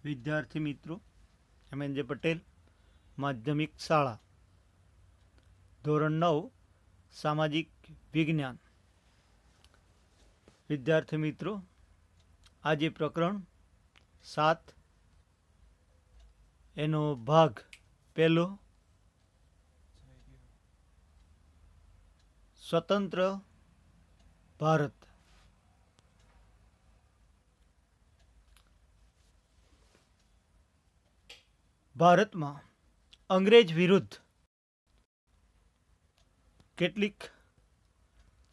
વિદ્યાર્થી મિત્રો, MNJ પટેલ, માધ્યમિક શાળા, ધોરણ 9, સામાજિક વિજ્ઞાન. વિદ્યાર્થી મિત્રો, આજે પ્રકરણ 7 એનો ભાગ પહેલો, સ્વતંત્ર ભારત. ભારતમાં અંગ્રેજ વિરુદ્ધ કેટલીક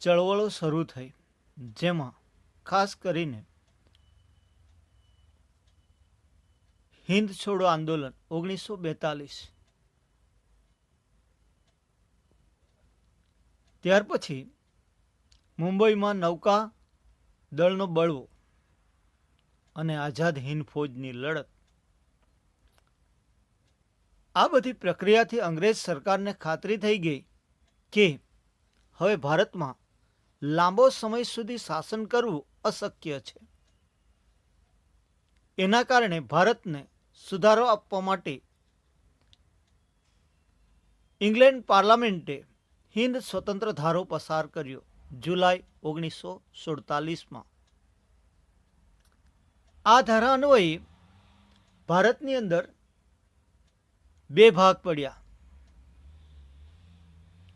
ચળવળો શરૂ થઈ, જેમાં ખાસ કરીને હિન્દ છોડો આંદોલન 1942, ત્યાર પછી મુંબઈમાં નૌકા દળનો બળવો અને આઝાદ હિન્દ ફૌજની લડત. આ બધી પ્રક્રિયાથી અંગ્રેજ સરકારને ખાતરી થઈ ગઈ કે હવે ભારતમાં લાંબો સમય સુધી શાસન કરવું અશક્ય છે. એના કારણે ભારતને સુધારો આપવા માટે ઇંગ્લેન્ડ પાર્લામેન્ટે હિન્દ સ્વતંત્ર ધારો પસાર કર્યો જુલાઈ 1947માં. આ ધારા અન્વયે ભારતની અંદર 2 ભાગ પડ્યા.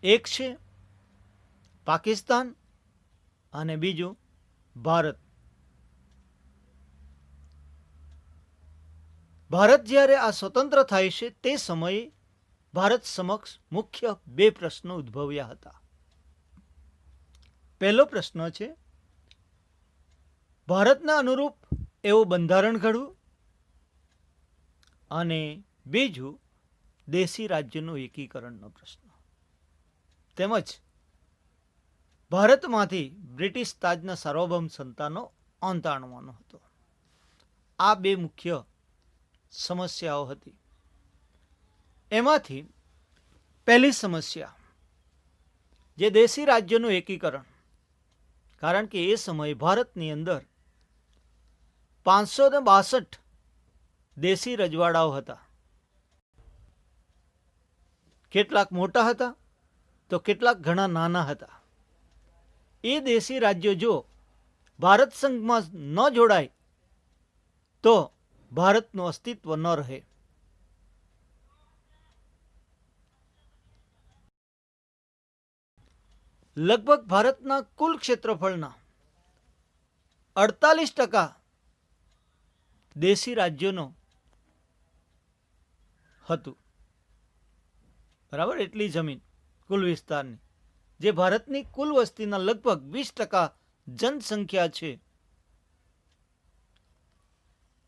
એક છે પાકિસ્તાન અને બીજું ભારત. ભારત જ્યારે આ સ્વતંત્ર થાય છે તે સમયે ભારત સમક્ષ મુખ્ય 2 પ્રશ્નો ઉદ્ભવ્યા હતા. પહેલો પ્રશ્ન છે ભારતના અનુરૂપ એવું બંધારણ ઘડવું, અને બીજું દેશી રાજ્યનું એકીકરણનો પ્રશ્ન, તેમજ ભારતમાંથી બ્રિટિશ તાજના સાર્વભૌમ સત્તાનો અંત આણવાનો હતો. આ 2 મુખ્ય સમસ્યાઓ હતી. એમાંથી પહેલી સમસ્યા જે દેશી રાજ્યનું એકીકરણ, કારણ કે એ સમયે ભારતની અંદર 562 દેશી રજવાડાઓ હતા. કેટલાક મોટા હતા તો કેટલાક ઘણા નાના હતા. એ દેશી રાજ્યો જો ભારત સંઘમાં ન જોડાય તો ભારતનું અસ્તિત્વ ન રહે. લગભગ ભારતના કુલ ક્ષેત્રફળના 48% દેશી રાજ્યોનો હતું. બરાબર, એટલી જમીન કુલ વિસ્તારની, જે ભારતની કુલ વસ્તીના લગભગ 20% જનસંખ્યા છે,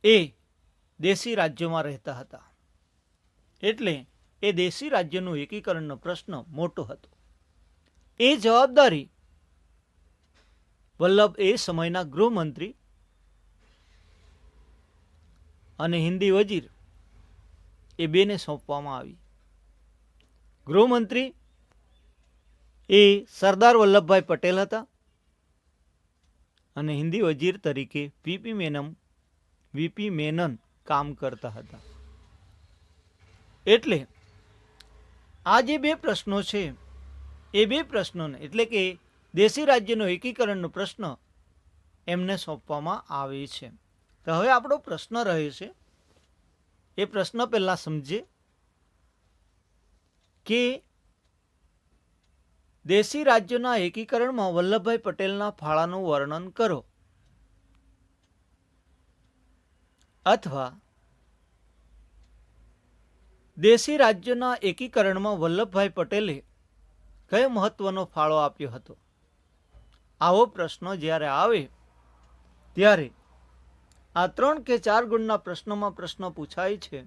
એ દેશી રાજ્યોમાં રહેતા હતા. એટલે એ દેશી રાજ્યોનું એકીકરણનો પ્રશ્ન મોટો હતો. એ જવાબદારી એ સમયના ગૃહમંત્રી અને હિન્દી વજીર એ 2ને સોંપવામાં આવી. ગૃહમંત્રી એ સરદાર વલ્લભભાઈ પટેલ હતા અને હિન્દી વજીર તરીકે વીપી મેનન કામ કરતા હતા. એટલે આ જે 2 પ્રશ્નો છે એ 2 પ્રશ્નોને, એટલે કે દેશી રાજ્યનો એકીકરણનો પ્રશ્ન એમને સોંપવામાં આવે છે. તો હવે આપણો પ્રશ્ન રહે છે, એ પ્રશ્ન પહેલા સમજે કે દેશી રાજ્યોના એકીકરણમાં વલ્લભભાઈ પટેલના ફાળાનું વર્ણન કરો, અથવા દેશી રાજ્યોના એકીકરણમાં વલ્લભભાઈ પટેલે કયો મહત્વનો ફાળો આપ્યો હતો. આવો પ્રશ્ન જ્યારે આવે ત્યારે આ 3 કે 4 ગુણના પ્રશ્નોમાં પ્રશ્ન પૂછાય છે,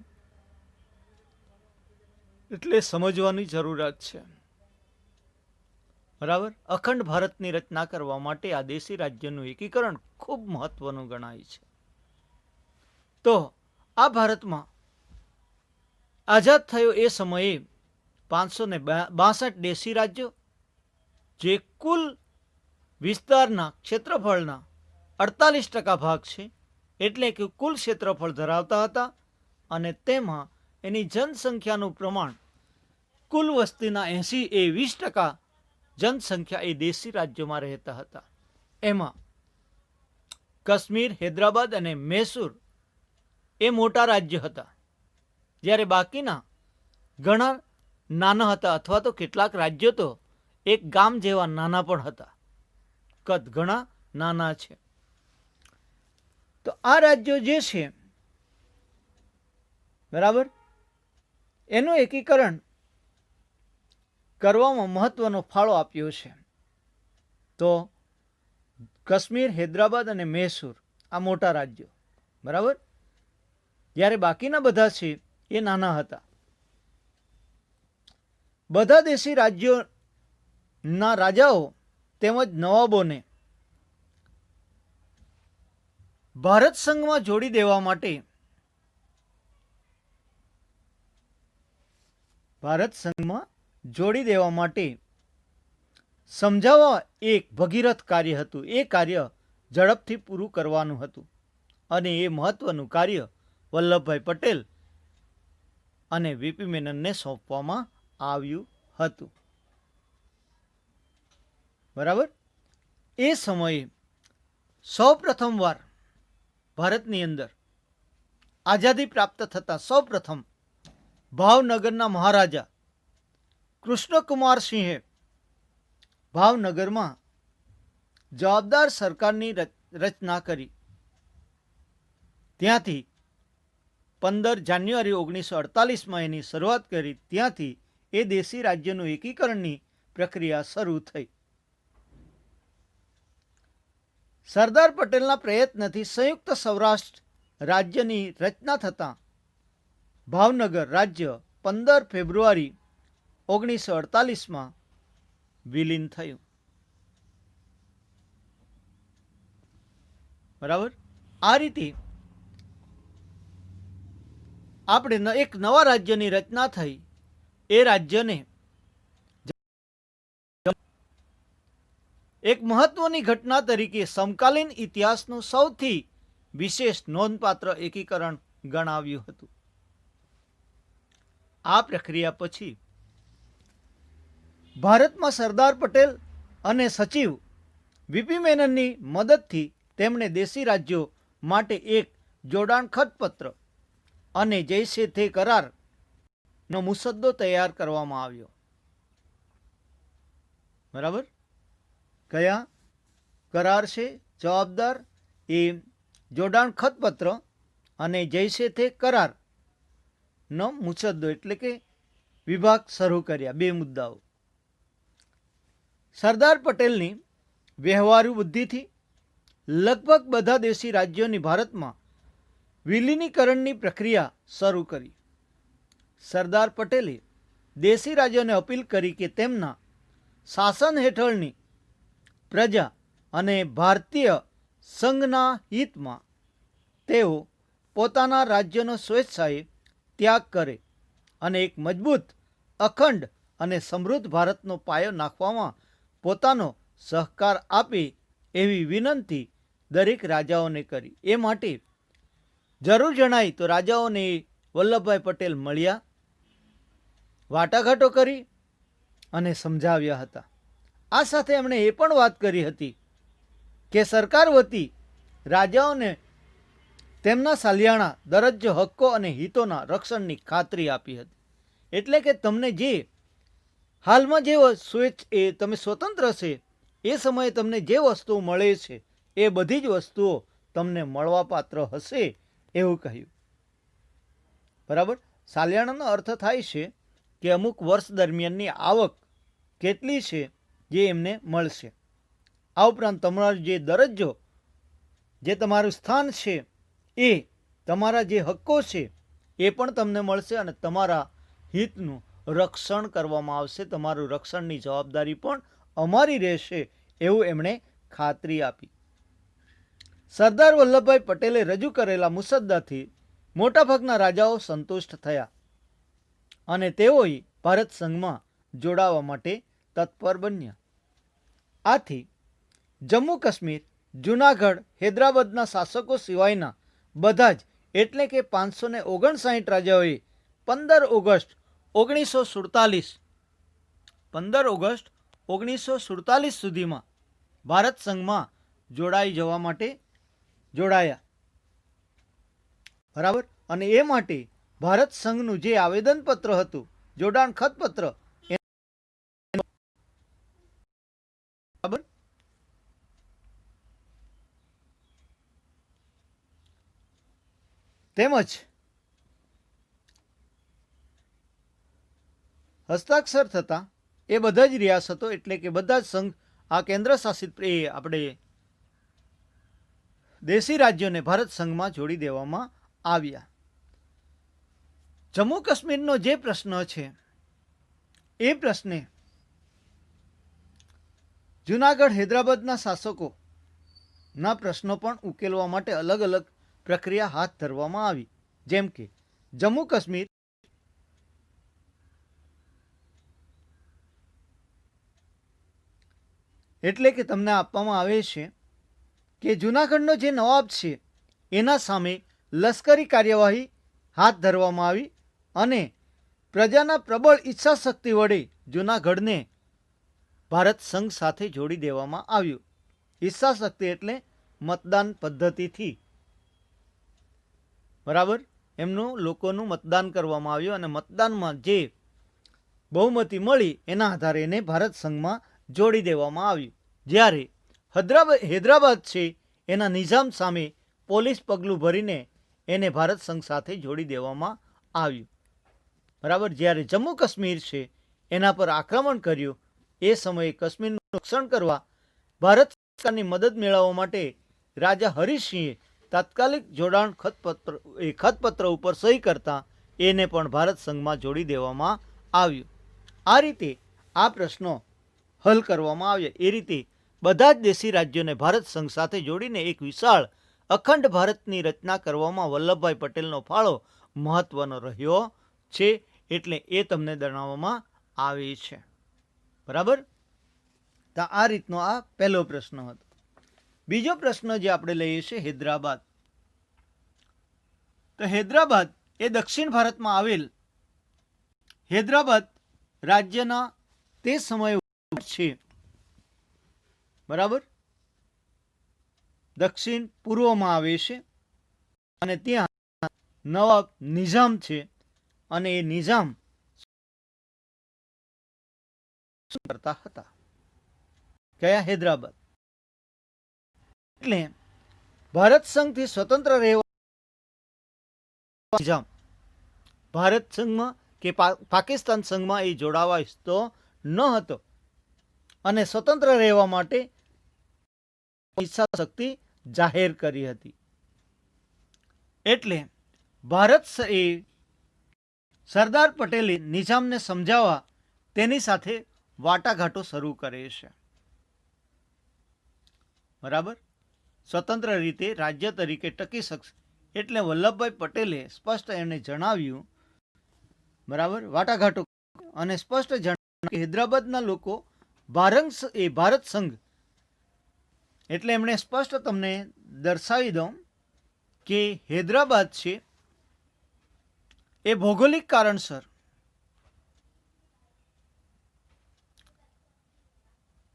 એટલે સમજવાની જરૂરિયાત છે. બરાબર, અખંડ ભારતની રચના કરવા માટે આ દેશી રાજ્યનું એકીકરણ ખૂબ મહત્વનું ગણાય છે. તો આ ભારતમાં આઝાદ થયો એ સમયે 562 દેશી રાજ્યો, જે કુલ વિસ્તારના ક્ષેત્રફળના 48% ભાગ છે, એટલે કે કુલ ક્ષેત્રફળ ધરાવતા હતા અને તેમાં એની જનસંખ્યાનું પ્રમાણ કુલ વસ્તીના 20% જનસંખ્યા એ દેશી રાજ્યોમાં રહેતા હતા. એમાં કાશ્મીર, હૈદરાબાદ અને મૈસૂર એ મોટા રાજ્ય હતા, જ્યારે બાકીના ઘણા નાના હતા, અથવા તો કેટલાક રાજ્યો તો એક ગામ જેવા નાના પણ હતા. કદ ઘણા નાના છે. તો આ રાજ્યો જે છે, બરાબર, એનું એકીકરણ કરવામાં મહત્વનો ફાળો આપ્યો છે. તો કાશ્મીર, હૈદરાબાદ અને મૈસૂર આ મોટા રાજ્યો, બરાબર, જ્યારે બાકીના બધા છે એ નાના હતા. બધા દેશી રાજ્યોના રાજાઓ તેમજ નવાબોને ભારત સંઘમાં જોડી દેવા માટે સમજાવવા એક ભગીરથ કાર્ય હતું. એ કાર્ય ઝડપથી પૂરું કરવાનું હતું અને એ મહત્વનું કાર્ય વલ્લભભાઈ પટેલ અને વીપી મેનનને સોંપવામાં આવ્યું હતું. બરાબર. એ સમયે સૌ પ્રથમવાર ભારતની અંદર આઝાદી પ્રાપ્ત થતાં સૌ પ્રથમ ભાવનગરના મહારાજા કૃષ્ણકુમાર સિંહે ભાવનગરમાં જવાબદાર સરકારની રચના કરી. ત્યાંથી 15 જાન્યુઆરી 1948માં એની શરૂઆત કરી. ત્યાંથી એ દેશી રાજ્યનું એકીકરણની પ્રક્રિયા શરૂ થઈ. સરદાર પટેલના પ્રયત્નથી સંયુક્ત સૌરાષ્ટ્ર રાજ્યની રચના થતાં ભાવનગર રાજ્ય 15 ફેબ્રુઆરી 1948માં વિલીન થયું. બરાબર. આ રીતે આપણે એક નવા રાજ્યની રચના થઈ. એ રાજ્યને એક મહત્વની ઘટના તરીકે સમકાલીન ઇતિહાસનું સૌથી વિશેષ નોંધપાત્ર એકીકરણ ગણાવ્યું હતું. આ પ્રક્રિયા પછી ભારતમાં સરદાર પટેલ અને સચિવ વીપી મેનનની મદદથી તેમણે દેશી રાજ્યો માટે એક જોડાણ ખતપત્ર અને જૈસે થે કરારનો મુસદ્દો તૈયાર કરવામાં આવ્યો. બરાબર. કયા કરાર છે? જવાબદાર, એ જોડાણ ખતપત્ર અને જૈસે થે કરારનો મુસદ્દો, એટલે કે વિભાગ શરૂ કર્યા. 2 મુદ્દાઓ. સરદાર પટેલની વ્યવહારુ બુદ્ધિથી લગભગ બધા દેશી રાજ્યોની ભારતમાં વિલીનીકરણની પ્રક્રિયા શરૂ કરી. સરદાર પટેલે દેશી રાજ્યોને અપીલ કરી કે તેમના શાસન હેઠળની પ્રજા અને ભારતીય સંઘના હિતમાં તેઓ પોતાના રાજ્યનો સ્વેચ્છાએ ત્યાગ કરે અને એક મજબૂત, અખંડ અને સમૃદ્ધ ભારતનો પાયો નાખવામાં પોતાનો સહકાર આપે એવી વિનંતી દરેક રાજાઓને કરી. એ માટે જરૂર જણાય તો રાજાઓને વલ્લભભાઈ પટેલ મળ્યા, વાટાઘાટો કરી અને સમજાવ્યા હતા. આ સાથે એમણે એ પણ વાત કરી હતી કે સરકાર વતી રાજાઓને તેમના સાલિયાણા દરજ્જો, હક્કો અને હિતોના રક્ષણની ખાતરી આપી હતી. એટલે કે તમને જે હાલમાં જે તમે સ્વતંત્ર છે એ સમયે તમને જે વસ્તુઓ મળે છે એ બધી જ વસ્તુઓ તમને મળવાપાત્ર હશે એવું કહ્યું. બરાબર. સાલિયાણાનો અર્થ થાય છે કે અમુક વર્ષ દરમિયાનની આવક કેટલી છે જે એમને મળશે. આ ઉપરાંત તમારો જે દરજ્જો, જે તમારું સ્થાન છે, એ તમારા જે હક્કો છે એ પણ તમને મળશે અને તમારા હિતનું રક્ષણ કરવામાં આવશે. તમારું રક્ષણની જવાબદારી પણ અમારી રહેશે એવું એમણે ખાતરી આપી. સરદાર વલ્લભભાઈ પટેલે રજૂ કરેલા મુસદ્દાથી મોટાભાગના રાજાઓ સંતુષ્ટ થયા અને તેઓએ ભારત સંઘમાં જોડાવા માટે તત્પર બન્યા. આથી જમ્મુ કાશ્મીર, જૂનાગઢ, હૈદરાબાદના શાસકો સિવાયના બધા જ એટલે કે 559 રાજાઓએ 15 ઓગસ્ટ 1947 15 ઓગસ્ટ 1947 સુધીમાં ભારત સંઘમાં જોડાઈ જવા માટે જોડાયા. બરાબર. અને એ માટે ભારત સંઘનું જે આવેદનપત્ર હતું, જોડાણ ખતપત્ર, બરાબર, તેમજ હસ્તાક્ષર થતા એ બધા જ રિયાસતો એટલે કે બધા જ સંઘ આ કેન્દ્ર શાસિત આપણે દેશી રાજ્યોને ભારત સંઘમાં જોડી દેવામાં આવ્યા. જમ્મુ કાશ્મીરનો જે પ્રશ્ન છે એ પ્રશ્ને જુનાગઢ હૈદરાબાદના શાસકોના પ્રશ્નો પણ ઉકેલવા માટે અલગ અલગ પ્રક્રિયા હાથ ધરવામાં આવી. જેમ કે જમ્મુ કાશ્મીર એટલે કે તમને આપવામાં આવે છે કે જુનાગઢનો જે નવાબ છે એના સામે લશ્કરી કાર્યવાહી હાથ ધરવામાં આવી અને પ્રજાના પ્રબળ ઈચ્છાશક્તિ વડે જુનાગઢને ભારત સંઘ સાથે જોડી દેવામાં આવ્યું. ઈચ્છાશક્તિ એટલે મતદાન પદ્ધતિથી, બરાબર, એમનું લોકોનું મતદાન કરવામાં આવ્યું અને મતદાનમાં જે બહુમતી મળી એના આધારે એને ભારત સંઘમાં જોડી દેવામાં આવ્યું. જ્યારે હૈદરાબાદ છે એના નિઝામ સામે પોલીસ પગલું ભરીને એને ભારત સંઘ સાથે જોડી દેવામાં આવ્યું. બરાબર. જ્યારે જમ્મુ કાશ્મીર છે એના પર આક્રમણ કર્યું એ સમયે કાશ્મીરનું રક્ષણ કરવા ભારત સરકારની મદદ મેળવવા માટે રાજા હરીસિંહે તાત્કાલિક જોડાણ ખતપત્ર ઉપર સહી કરતા એને પણ ભારત સંઘમાં જોડી દેવામાં આવ્યું. આ રીતે આ પ્રશ્નો હલ કરવામાં આવ્યા. એ રીતે બધા જ દેશી રાજ્યોને ભારત સંઘ સાથે જોડીને એક વિશાળ અખંડ ભારતની રચના કરવામાં વલ્લભભાઈ પટેલનો ફાળો મહત્વનો રહ્યો છે. એટલે એ તમને જણાવવામાં આવે છે. બરાબર. તો આ રીતનો આ પહેલો પ્રશ્ન હતો. બીજો પ્રશ્ન જે આપણે લઈએ છીએ હૈદરાબાદ. તો હૈદરાબાદ એ દક્ષિણ ભારતમાં આવેલ હૈદરાબાદ રાજ્યના તે સમયે છે. બરાબર. દક્ષિણ પૂર્વમાં આવે છે અને ત્યાં નવાબ નિઝામ છે અને એ નિઝામ કરતા હતા કયા હૈદરાબાદ. એટલે ભારત સંઘથી સ્વતંત્ર રહેવા નિઝામ ભારત સંઘમાં કે પાકિસ્તાન સંઘમાં એ જોડાવા ઈચ્છતો ન હતો અને સ્વતંત્ર રહેવા માટે ઈચ્છાશક્તિ જાહેર કરી હતી. એટલે ભારત એ સરદાર પટેલે નિઝામને સમજાવવા તેની સાથે વાટાઘાટો શરૂ કરે છે. બરાબર. સ્વતંત્ર રીતે રાજ્ય તરીકે ટકી શકશે એટલે વલ્લભભાઈ પટેલે સ્પષ્ટ એને જણાવ્યું, બરાબર, વાટાઘાટો અને સ્પષ્ટ જણાવ્યું કે હૈદરાબાદના લોકો ભારત સંઘ એટલે એમણે સ્પષ્ટ તમને દર્શાવી દઉં કે હૈદરાબાદ છે એ ભૌગોલિક કારણસર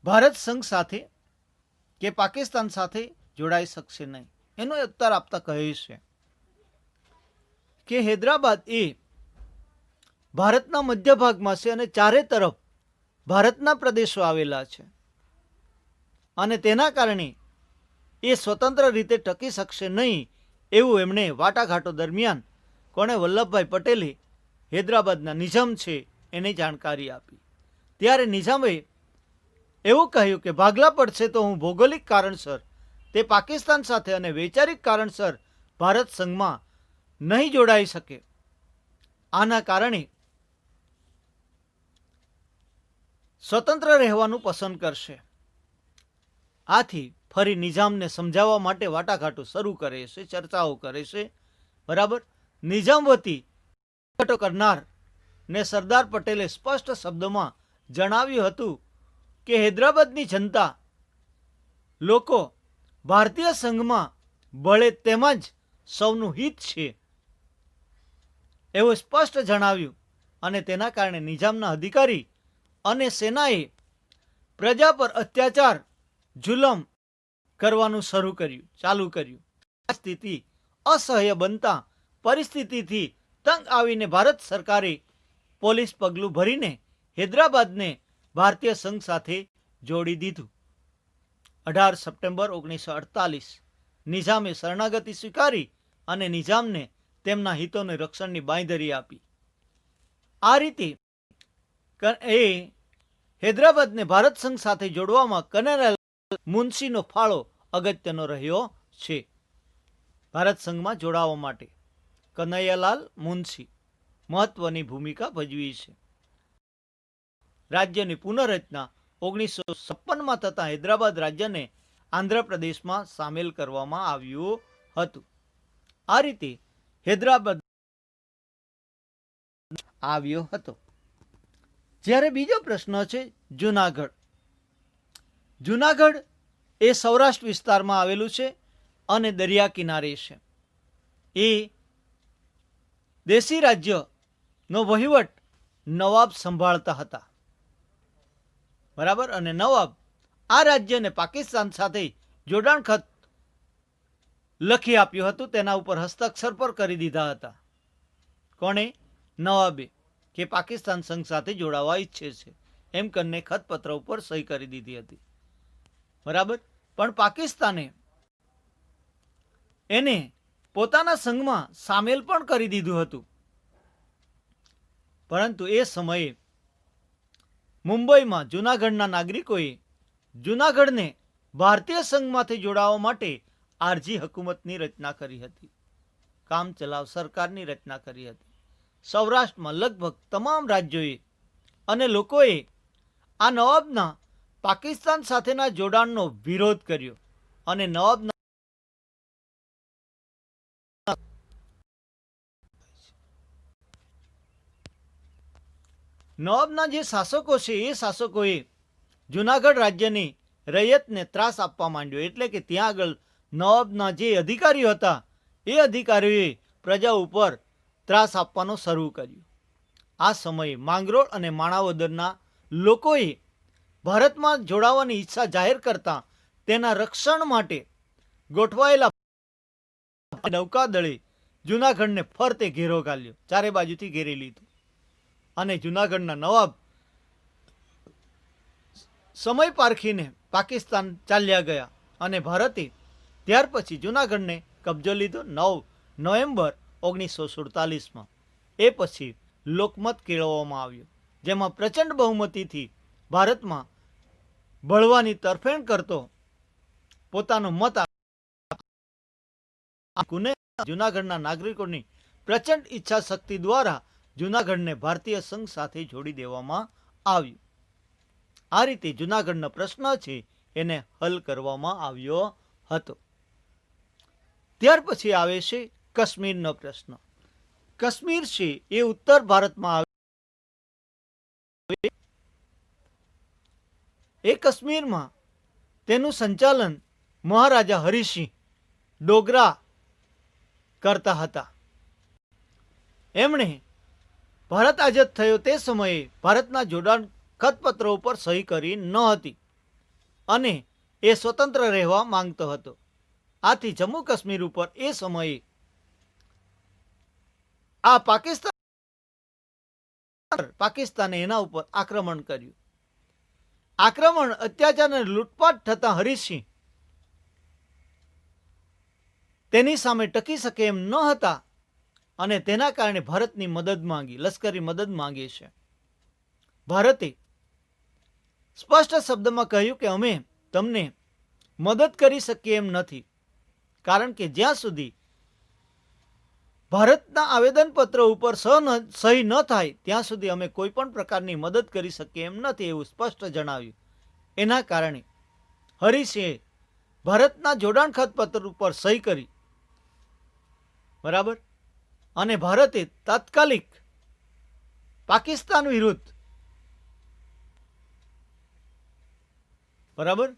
ભારત સંઘ સાથે કે પાકિસ્તાન સાથે જોડાઈ શકશે નહીં. એનો ઉત્તર આપતા કહે છે કે હૈદરાબાદ એ ભારતના મધ્ય ભાગમાં છે અને ચારે તરફ ભારતના પ્રદેશો આવેલા છે અને તેના કારણે એ સ્વતંત્ર રીતે ટકી શકશે નહીં એવું એમણે વાટાઘાટો દરમિયાન કોણે વલ્લભભાઈ પટેલે હૈદરાબાદના નિઝામ છે એને જાણકારી આપી. ત્યારે નિઝામે એવું કહ્યું કે ભાગલા પડશે તો હું ભૌગોલિક કારણસર તે પાકિસ્તાન સાથે અને વૈચારિક કારણસર ભારત સંઘમાં નહીં જોડાઈ શકે. આના કારણે સ્વતંત્ર રહેવાનું પસંદ કરશે. આથી ફરી નિઝામને સમજાવવા માટે વાટાઘાટો શરૂ કરે છે, ચર્ચાઓ કરે છે. બરાબર. નિઝામ વતી વાટાઘાટો કરનાર ને સરદાર પટેલે સ્પષ્ટ શબ્દોમાં જણાવ્યું હતું કે હૈદરાબાદની જનતા લોકો ભારતીય સંઘમાં ભળે તેમજ સૌનું હિત છે એવું સ્પષ્ટ જણાવ્યું અને તેના કારણે નિઝામના અધિકારી અને સેનાએ પ્રજા પર અત્યાચાર જુલમ કરવાનું ચાલુ કર્યું. આ સ્થિતિ અસહ્ય બનતા પરિસ્થિતિથી તંગ આવીને ભારત સરકારે પોલીસ પગલું ભરીને હૈદરાબાદને ભારતીય સંઘ સાથે જોડી દીધું. 18 સપ્ટેમ્બર 1948 નિઝામે શરણાગતિ સ્વીકારી અને નિઝામને તેમના હિતોને રક્ષણની બાંયધરી આપી. આ રીતે એ હૈદરાબાદને ભારત સંઘ સાથે જોડવામાં કનૈયાલાલ મુનશીનો ફાળો અગત્યનો રહ્યો છે. ભારત સંઘમાં જોડાવા માટે કનૈયાલાલ મુનશી મહત્વની ભૂમિકા ભજવી છે. રાજ્યની પુનઃરચના 1956માં થતા હૈદરાબાદ રાજ્યને આંધ્રપ્રદેશમાં સામેલ કરવામાં આવ્યું હતું. આ રીતે હૈદરાબાદ આવ્યો હતો. જ્યારે બીજો પ્રશ્ન છે જુનાગઢ. જુનાગઢ એ સૌરાષ્ટ્ર વિસ્તારમાં આવેલું છે અને દરિયા કિનારે છે. એ દેશી રાજ્યનો વહીવટ નવાબ સંભાળતા હતા. બરાબર. અને નવાબ આ રાજ્યને પાકિસ્તાન સાથે જોડાણ ખત લખી આપ્યું હતું. તેના ઉપર હસ્તાક્ષર પર કરી દીધા હતા. કોણે? નવાબે, કે પાકિસ્તાન સંઘ સાથે જોડાવા ઈચ્છે છે એમ કરીને ખતપત્ર ઉપર સહી કરી દીધી હતી. બરાબર. પણ પાકિસ્તાને એને પોતાના સંઘમાં સામેલ પણ કરી દીધું હતું. પરંતુ એ સમયે મુંબઈમાં જૂનાગઢના નાગરિકોએ જૂનાગઢને ભારતીય સંઘમાંથી જોડાવા માટે આરજી હકુમતની રચના કરી હતી. કામ ચલાવ સરકારની રચના કરી હતી. સૌરાષ્ટ્રમાં લગભગ તમામ રાજ્યોએ અને લોકોએ આ નવાબના પાકિસ્તાન સાથેના જોડાણનો વિરોધ કર્યો અને નવાબના જે શાસકો છે એ શાસકોએ જૂનાગઢ રાજ્યની રૈયતને ત્રાસ આપવા માંડ્યો. એટલે કે ત્યાં આગળ નવાબના જે અધિકારીઓ હતા એ અધિકારીઓએ પ્રજા ઉપર ત્રાસ આપવાનો શરૂ કર્યું. આ સમયે માંગરોળ અને માણાવદરના લોકોએ ભારતમાં જોડાવાની ઈચ્છા જાહેર કરતા તેના રક્ષણ માટે ગોઠવાયેલા નૌકાદળે જૂનાગઢને ફરતે ઘેરો ઘાલ્યો. ચારે બાજુથી ઘેરી લીધું અને જૂનાગઢના નવાબ સમય પારખીને પાકિસ્તાન ચાલ્યા ગયા અને ભારતે ત્યાર પછી જૂનાગઢને કબજો લીધો 9 નવેમ્બર 1947માં. એ પછી લોકમત કેળવવામાં આવ્યો, જેમાં પ્રચંડ બહુમતીથી ભારતમાં ભળવાની તરફેણ કરતો પોતાનો મત જૂનાગઢના નાગરિકોની પ્રચંડ ઈચ્છા શક્તિ દ્વારા જૂનાગઢને ભારતીય સંઘ સાથે જોડી દેવામાં આવ્યું. આ રીતે જૂનાગઢનો પ્રશ્ન છે એને હલ કરવામાં આવ્યો હતો. ત્યાર પછી આવે છે કાશ્મીરનો પ્રશ્ન. કાશ્મીર છે એ ઉત્તર ભારતમાં આવે. એ કાશ્મીરમાં તેનું સંચાલન મહારાજા હરિસિંહ ડોગરા કરતા હતા. એમણે ભારત આઝાદ થયો તે સમયે ભારતના જોડાણ ખતપત્રો ઉપર સહી કરી ન હતી અને એ સ્વતંત્ર રહેવા માંગતો હતો. આથી જમ્મુ કાશ્મીર ઉપર એ સમયે આ પાકિસ્તાને એના ઉપર આક્રમણ કર્યું. આક્રમણ, અત્યાચાર અને લૂંટપાટ થતા હરિસિંહ તેની સામે ટકી શકે એમ ન હતા અને તેના કારણે ભારતની મદદ માંગી, લશ્કરી મદદ માંગે છે. ભારતે સ્પષ્ટ શબ્દમાં કહ્યું કે અમે તમને મદદ કરી શકીએ એમ નથી, કારણ કે જ્યાં સુધી ભારતના આવેદનપત્ર ઉપર સહી ન થાય ત્યાં સુધી અમે કોઈ પણ પ્રકારની મદદ કરી શકીએ એમ નથી, એવું સ્પષ્ટ જણાવ્યું. એના કારણે હરિસિંહે ભારતના જોડાણ ખતપત્ર ઉપર સહી કરી. બરાબર. અને ભારતે તાત્કાલિક પાકિસ્તાન વિરુદ્ધ બરાબર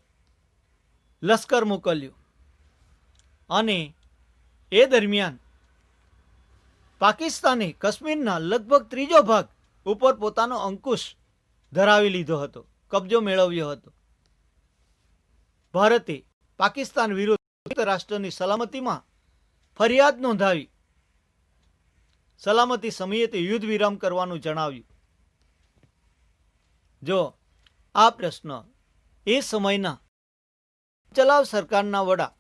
લશ્કર મોકલ્યું અને એ દરમિયાન પાકિસ્તાને કાશ્મીરના લગભગ ત્રીજો ભાગ ઉપર પોતાનો અંકુશ ધરાવી લીધો હતો, કબજો મેળવ્યો હતો. ભારતે પાકિસ્તાન વિરુદ્ધ સંયુક્ત રાષ્ટ્રની સલામતીમાં ફરિયાદ નોંધાવી સલામતી સમિતિએ યુદ્ધ વિરામ કરવાનું જણાવ્યું. જો આ પ્રશ્ન એ સમયના ચલાવ સરકારના વડા,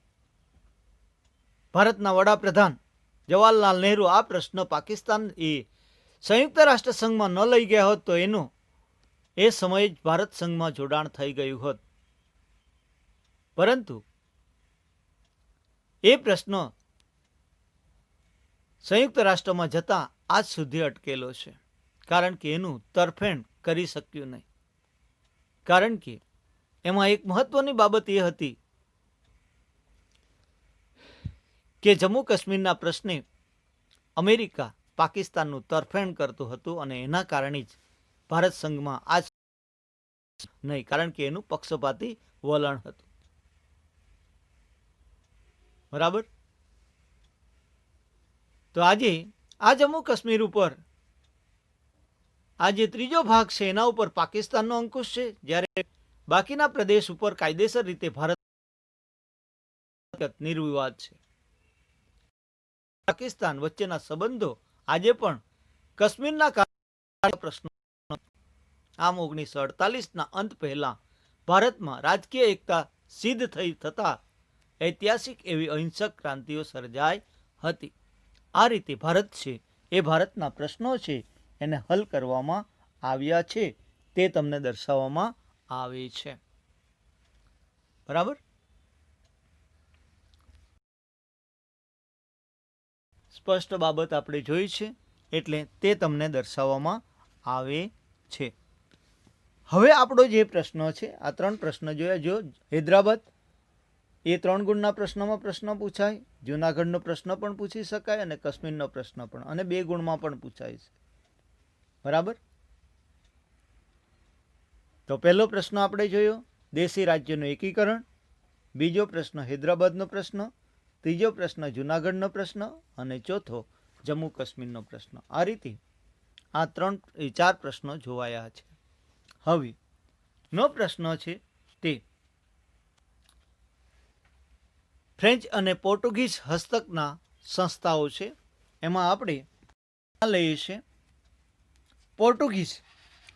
ભારતના વડાપ્રધાન જવાહરલાલ નહેરુ આ પ્રશ્ન પાકિસ્તાન એ સંયુક્ત રાષ્ટ્ર સંઘમાં ન લઈ ગયા હોત તો એનું એ સમયે જ ભારત સંઘમાં જોડાણ થઈ ગયું હોત. પરંતુ એ પ્રશ્ન સંયુક્ત રાષ્ટ્રમાં જતા આજ સુધી અટકેલો છે, કારણ કે એનું તરફેણ કરી શક્યું નહીં. કારણ કે એમાં એક મહત્વની બાબત એ હતી કે જમ્મુ કાશ્મીરના પ્રશ્ને અમેરિકા પાકિસ્તાનનું તરફેણ કરતું હતું અને એના કારણે જ ભારત સંઘમાં આજ નહીં, કારણ કે એનું પક્ષપાતી વલણ હતું. બરાબર. તો આજે આ જમ્મુ કાશ્મીર ઉપર આ જે ત્રીજો ભાગ છે એના ઉપર પાકિસ્તાનનો અંકુશ છે, જ્યારે બાકીના પ્રદેશ ઉપર કાયદેસર રીતે ભારત નિર્વિવાદ છે. પાકિસ્તાન વચ્ચેના સંબંધો આજે પણ કાશ્મીરના પ્રશ્નો. આમ 1948ના અંત પહેલા ભારતમાં રાજકીય એકતા સિદ્ધ થઈ થતા ઐતિહાસિક એવી અહિંસક ક્રાંતિઓ સર્જાઈ હતી. આ રીતે ભારત છે એ ભારતના પ્રશ્નો છે એને હલ કરવામાં આવ્યા છે, તે તમને દર્શાવવામાં આવે છે. બરાબર. સ્પષ્ટ બાબત આપણે જોઈ છે એટલે તે તમને દર્શાવવામાં આવે છે. હવે આપણો જે પ્રશ્ન છે, આ 3 પ્રશ્ન જોયા. જો હૈદરાબાદ એ 3 ગુણના પ્રશ્નમાં પ્રશ્ન પૂછાય, જૂનાગઢનો પ્રશ્ન પણ પૂછી શકાય અને કાશ્મીરનો પ્રશ્ન પણ, અને 2 ગુણમાં પણ પૂછાય છે. બરાબર. તો પહેલો પ્રશ્ન આપણે જોયો દેશી રાજ્યનું એકીકરણ, બીજો પ્રશ્ન હૈદરાબાદનો પ્રશ્ન, ત્રીજો પ્રશ્ન જૂનાગઢનો પ્રશ્ન અને ચોથો જમ્મુ કાશ્મીરનો પ્રશ્ન. આ રીતે આ 4 પ્રશ્નો જોવાયા છે. હવે નો પ્રશ્ન છે તે ફ્રેન્ચ અને પોર્ટુગીઝ હસ્તકના સંસ્થાઓ છે. એમાં આપણે લઈએ છીએ પોર્ટુગીઝ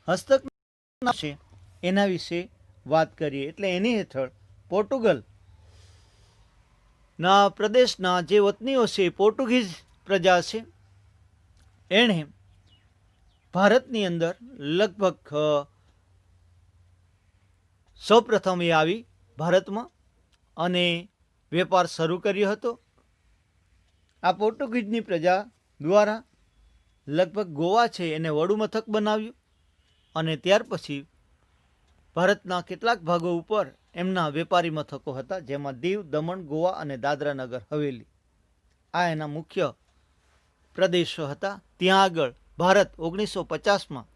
હસ્તક છે એના વિશે વાત કરીએ. એટલે એની હેઠળ પોર્ટુગલ ના પ્રદેશના જે વતનીઓ છે, પોર્ટુગીઝ પ્રજા છે, એણે ભારતની અંદર લગભગ સૌપ્રથમ એ આવી ભારતમાં અને વેપાર શરૂ કર્યો હતો. આ પોર્ટુગીઝની પ્રજા દ્વારા લગભગ ગોવા છે એને વડુમથક બનાવ્યું અને ત્યાર પછી ભારતના કેટલાક ભાગો ઉપર એમના વેપારી મથકો હતા, જેમાં દીવ, દમણ, ગોવા અને દાદરા નગર હવેલી આ એના મુખ્ય પ્રદેશો હતા. ત્યાં આગળ ભારત 1950માં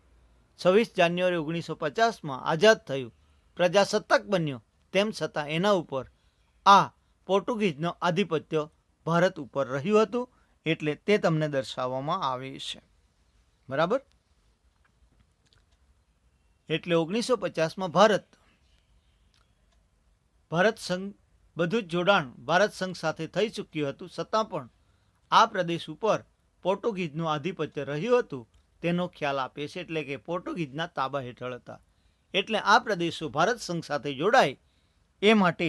26 જાન્યુઆરી 1950માં આઝાદ થયું, પ્રજાસત્તાક બન્યો, તેમ છતાં એના ઉપર આ પોર્ટુગીઝનો આધિપત્ય ભારત ઉપર રહ્યું હતું. એટલે તે તમને દર્શાવવામાં આવે છે. બરાબર. એટલે 1950માં ભારત સંઘ બધું જ જોડાણ ભારત સંઘ સાથે થઈ ચૂક્યું હતું, છતાં પણ આ પ્રદેશ ઉપર પોર્ટુગીઝનું આધિપત્ય રહ્યું હતું તેનો ખ્યાલ આપે છે. એટલે કે પોર્ટુગીઝના તાબા હેઠળ હતા. એટલે આ પ્રદેશો ભારત સંઘ સાથે જોડાય એ માટે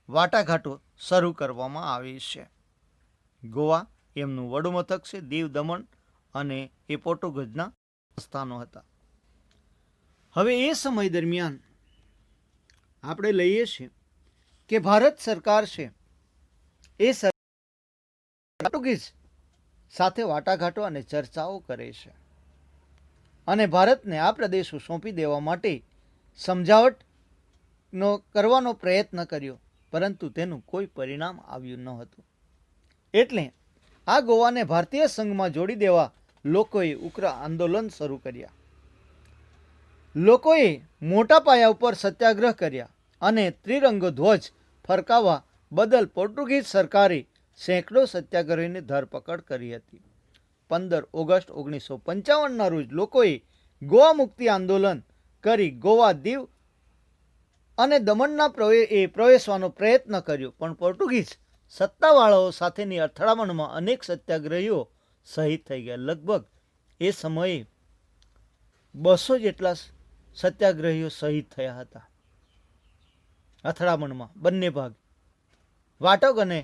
વાટાઘાટો શરૂ કરવામાં આવે છે. ગોવા એમનું વડુમથક છે, દીવ, દમણ અને એ પોર્ટુગીઝના સ્થાનો હતા. હવે એ સમય દરમિયાન આપણે લઈએ છીએ કે ભારત સરકાર છે એ પોર્ટુગીઝ સાથે વાટાઘાટો અને ચર્ચાઓ કરે છે અને ભારતને આ પ્રદેશો સોંપી દેવા માટે સમજાવટનો કરવાનો પ્રયત્ન કર્યો, પરંતુ તેનું કોઈ પરિણામ આવ્યું ન હતું. એટલે આ ગોવાને ભારતીય સંઘમાં જોડી દેવા લોકોએ ઉગ્ર આંદોલન શરૂ કર્યા. લોકોએ મોટા પાયા ઉપર સત્યાગ્રહ કર્યા અને ત્રિરંગો ધ્વજ ફરકાવવા બદલ પોર્ટુગીઝ સરકારે સેંકડો સત્યાગ્રહીની ધરપકડ કરી હતી. 15 ઓગસ્ટ 1955ના રોજ લોકોએ ગોવા મુક્તિ આંદોલન કરી ગોવા, દીવ અને દમણના પ્રવેશવાનો પ્રયત્ન કર્યો, પણ પોર્ટુગીઝ સત્તાવાળાઓ સાથેની અથડામણમાં અનેક સત્યાગ્રહીઓ શહીદ થઈ ગયા. લગભગ એ સમયે 200 જેટલા સત્યાગ્રહીઓ શહીદ થયા હતા અથડામણમાં બંને ભાગ. વાટક અને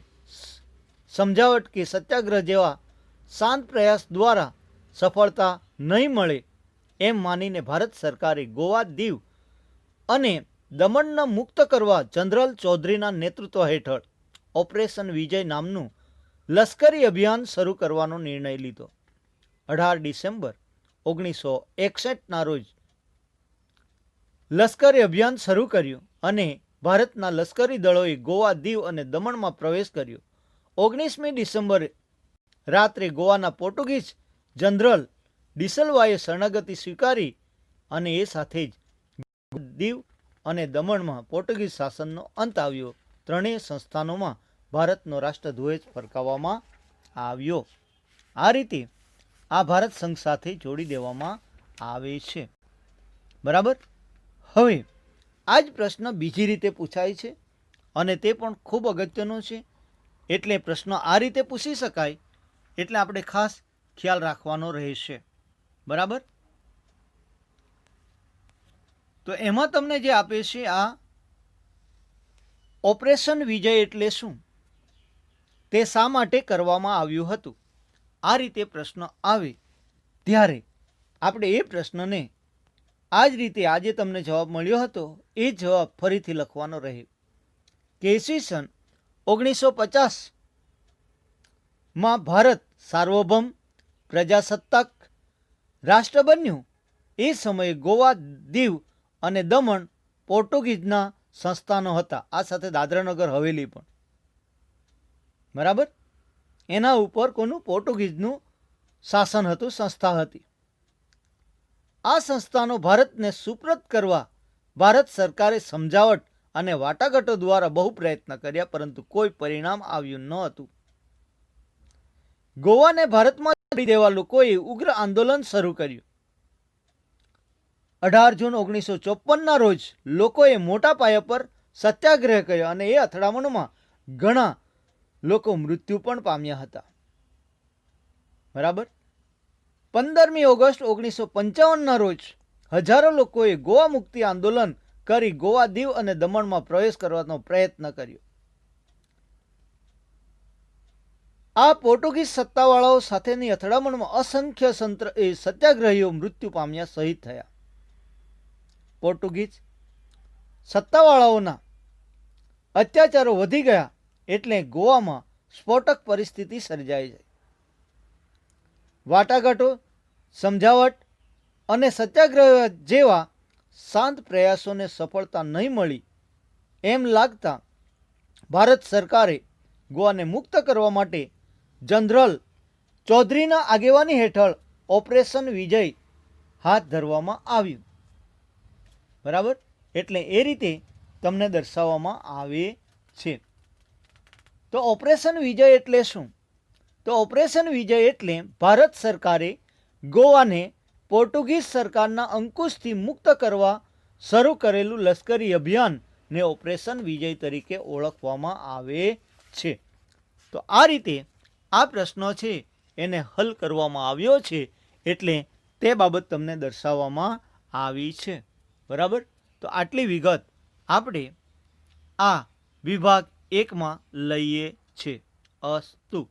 સમજાવટ કે સત્યાગ્રહ જેવા શાંત પ્રયાસ દ્વારા સફળતા નહીં મળે એમ માનીને ભારત સરકારે ગોવા, દીવ અને દમણને મુક્ત કરવા જનરલ ચૌધરીના નેતૃત્વ હેઠળ ઓપરેશન વિજય નામનું લશ્કરી અભિયાન શરૂ કરવાનો નિર્ણય લીધો. 18 ડિસેમ્બર 1961ના રોજ લશ્કરી અભિયાન શરૂ કર્યું અને ભારતના લશ્કરી દળોએ ગોવા, દીવ અને દમણમાં પ્રવેશ કર્યો. 19મી ડિસેમ્બરે રાત્રે ગોવાના પોર્ટુગીઝ જનરલ ડિસલ્વાએ શરણાગતિ સ્વીકારી અને એ સાથે જ દીવ અને દમણમાં પોર્ટુગીઝ શાસનનો અંત આવ્યો. ત્રણેય સંસ્થાનોમાં ભારતનો રાષ્ટ્રધ્વજ ફરકાવવામાં આવ્યો. આ રીતે આ ભારત સંઘ સાથે જોડી દેવામાં આવે છે. બરાબર. હવે આ જ પ્રશ્ન બીજી રીતે પૂછાય છે અને તે પણ ખૂબ અગત્યનો છે. એટલે પ્રશ્ન આ રીતે પૂછી શકાય એટલે આપણે ખાસ ખ્યાલ રાખવાનો રહેશે. બરાબર. તો એમાં તમને જે આપે છે આ ઓપરેશન વિજય એટલે શું, તે શા માટે કરવામાં આવ્યું હતું. આ રીતે પ્રશ્ન આવે ત્યારે આપણે એ પ્રશ્નને આ જ રીતે આજે તમને જવાબ મળ્યો હતો એ જવાબ ફરીથી લખવાનો રહે કે ઈસવીસન 1950માં ભારત સાર્વભૌમ પ્રજાસત્તાક રાષ્ટ્ર બન્યું. એ સમયે ગોવા, દીવ અને દમણ પોર્ટુગીઝના સંસ્થાનો હતા. આ સાથે દાદરાનગર હવેલી પણ. બરાબર. એના ઉપર કોનું? પોર્ટુગીઝનું શાસન હતું, સંસ્થા હતી. આ સંસ્થાનો ભારતને સુપ્રત કરવા ભારત સરકારે સમજાવટ અને વાટાઘાટો દ્વારા બહુ પ્રયત્ન કર્યા, પરંતુ કોઈ પરિણામ આવ્યું ન હતું. ગોવાને ભારતમાં જોડી દેવા લોકોએ ઉગ્ર આંદોલન શરૂ કર્યું. 18 જૂન 1954ના રોજ લોકોએ મોટા પાયા પર સત્યાગ્રહ કર્યો અને એ અથડામણમાં ઘણા લોકો મૃત્યુ પણ પામ્યા હતા. બરાબર. 15મી ઓગસ્ટ 1955ના રોજ હજારો લોકોએ ગોવા મુક્તિ આંદોલન કરી ગોવા, દીવ અને દમણમાં પ્રવેશ કરવાનો પ્રયત્ન કર્યો. આ પોર્ટુગીઝ સત્તાવાળાઓ સાથેની અથડામણમાં અસંખ્ય સત્યાગ્રહીઓ મૃત્યુ પામ્યા, શહીદ થયા. પોર્ટુગીઝ સત્તાવાળાઓના અત્યાચારો વધી ગયા એટલે ગોવામાં સ્ફોટક પરિસ્થિતિ સર્જાઈ જાય. વાટાઘાટો, સમજાવટ અને સત્યાગ્રહ જેવા શાંત પ્રયાસોને સફળતા નહીં મળી એમ લાગતા ભારત સરકારે ગોવાને મુક્ત કરવા માટે જનરલ ચૌધરીના આગેવાની હેઠળ ઓપરેશન વિજય હાથ ધરવામાં આવ્યું. બરાબર. એટલે એ રીતે તમને દર્શાવવામાં આવે છે. તો ઓપરેશન વિજય એટલે શું? તો ઓપરેશન વિજય એટલે ભારત સરકારે ગોવાને પોર્ટુગીઝ સરકારના અંકુશથી મુક્ત કરવા શરૂ કરેલું લશ્કરી અભિયાનને ઓપરેશન વિજય તરીકે ઓળખવામાં આવે છે. તો આ રીતે આ પ્રશ્નો છે એને હલ કરવામાં આવ્યો છે એટલે તે બાબત તમને દર્શાવવામાં આવી છે. બરાબર. તો આટલી વિગત આપણે આ વિભાગ 1માં લઈએ છીએ. અસ્તુ.